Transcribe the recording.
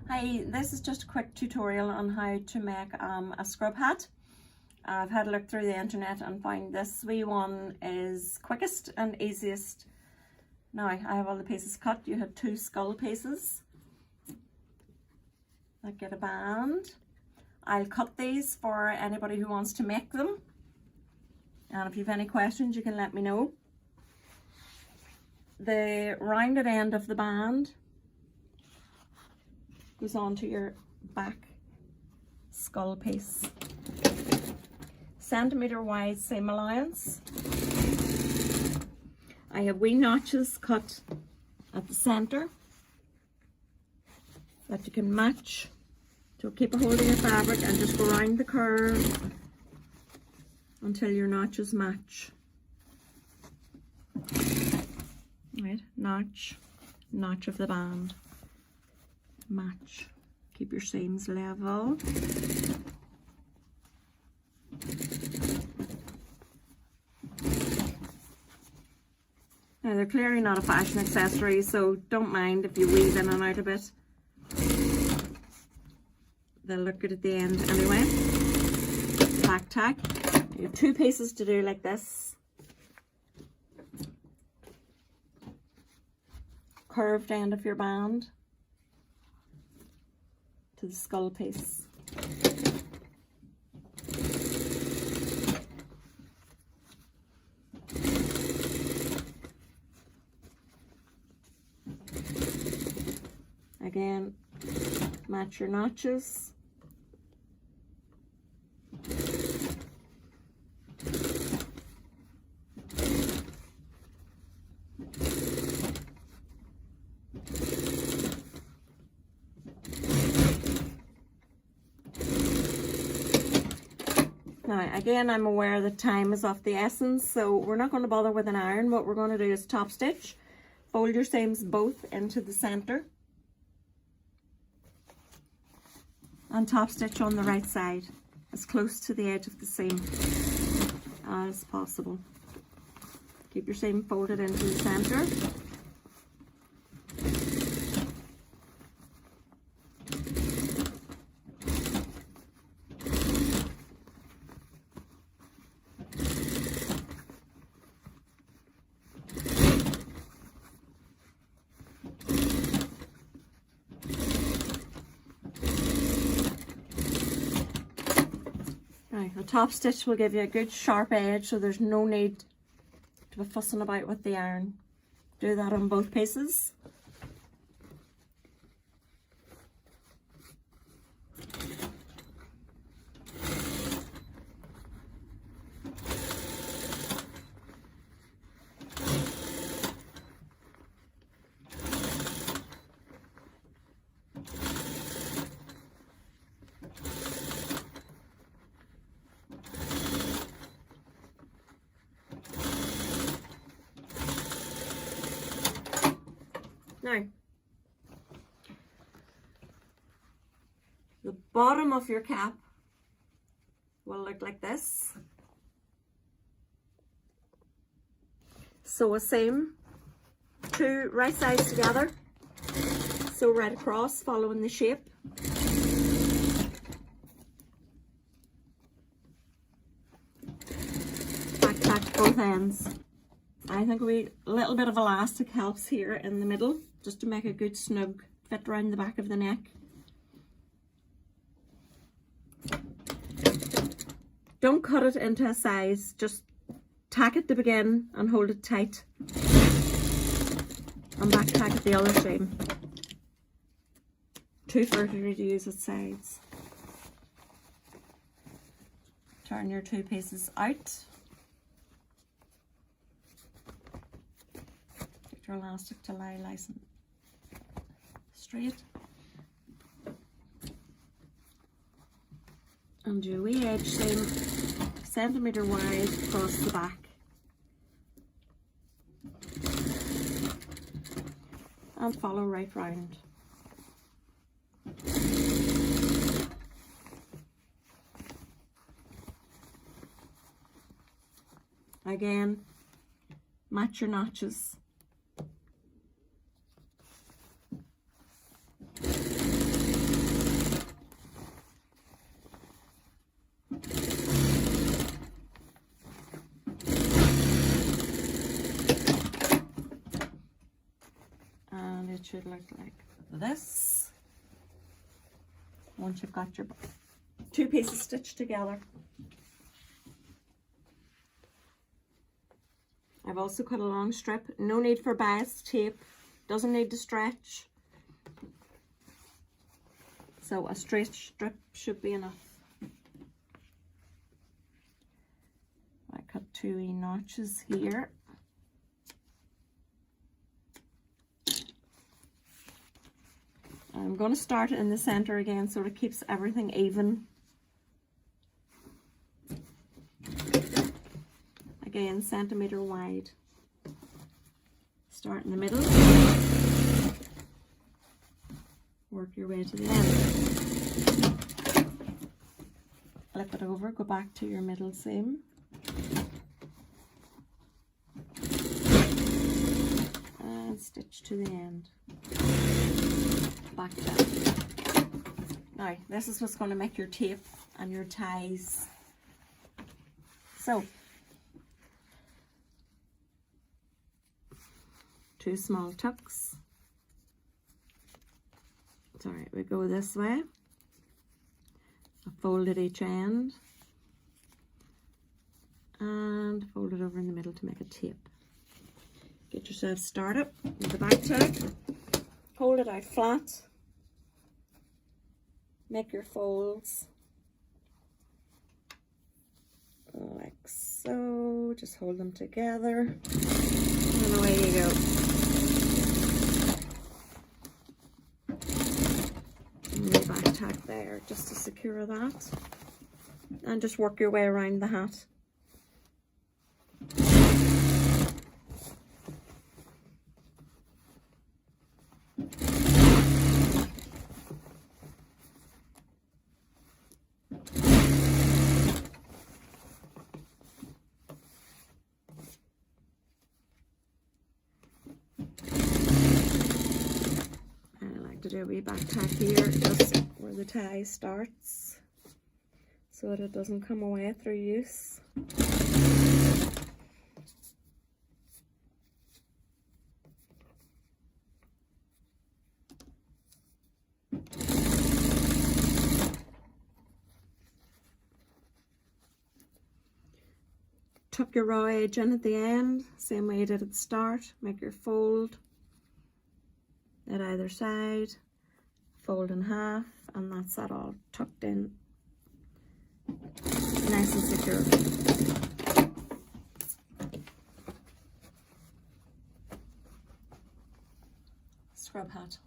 Hi, this is just a quick tutorial on how to make a scrub hat. I've had a look through the internet and found this wee one is quickest and easiest. Now I have all the pieces cut. You have 2 skull pieces that get a band. I'll cut these for anybody who wants to make them, and if you have any questions you can let me know. The rounded end of the band goes onto your back skull piece. Centimetre wide seam allowance. I have wee notches cut at the centre that you can match to keep a hold of your fabric, and just go around the curve until your notches match. Right, notch of the band. Match. Keep your seams level. Now they're clearly not a fashion accessory, so don't mind if you weave in and out a bit. They'll look good at the end anyway. Back tack. You have 2 pieces to do like this. Curved end of your band to the skull piece. Again, match your notches. Now again, I'm aware that time is of the essence, so we're not going to bother with an iron. What we're going to do is top stitch. Fold your seams both into the centre and top stitch on the right side as close to the edge of the seam as possible. Keep your seam folded into the centre. Right, a top stitch will give you a good sharp edge, so there's no need to be fussing about with the iron. Do that on both pieces. Now, the bottom of your cap will look like this. Sew a seam, 2 right sides together, sew right across following the shape. Back tack both ends. I think a little bit of elastic helps here in the middle, just to make a good snug fit around the back of the neck. Don't cut it into a size, just tack it to begin and hold it tight, and back tack at the other seam. Too further to use at sides. Turn your 2 pieces out. Your elastic to lie nice and straight, and do a wee edge seam centimetre wide across the back, and follow right round. Again, match your notches. should look like this once you've got your 2 pieces stitched together. I've also cut a long strip. No need for bias tape. Doesn't need to stretch. So a straight strip should be enough. I cut 2 wee notches here. I'm going to start in the center again so it keeps everything even. Again, centimeter wide. Start in the middle. Work your way to the end. Flip it over, go back to your middle seam. And stitch to the end. Back down. Now, this is what's going to make your tape and your ties. So, 2 small tucks. Sorry, we go this way. I fold at each end and fold it over in the middle to make a tape. Get yourself started with the back tag. Hold it out flat. Make your folds like so. Just hold them together and away you go. Back tag there just to secure that, and just work your way around the hat. To do a wee back tag here, just where the tie starts, so that it doesn't come away through use. Tuck your raw edge in at the end, same way you did at the start. Make your fold at either side, fold in half, and that's that all tucked in nice and secure. Scrub hat.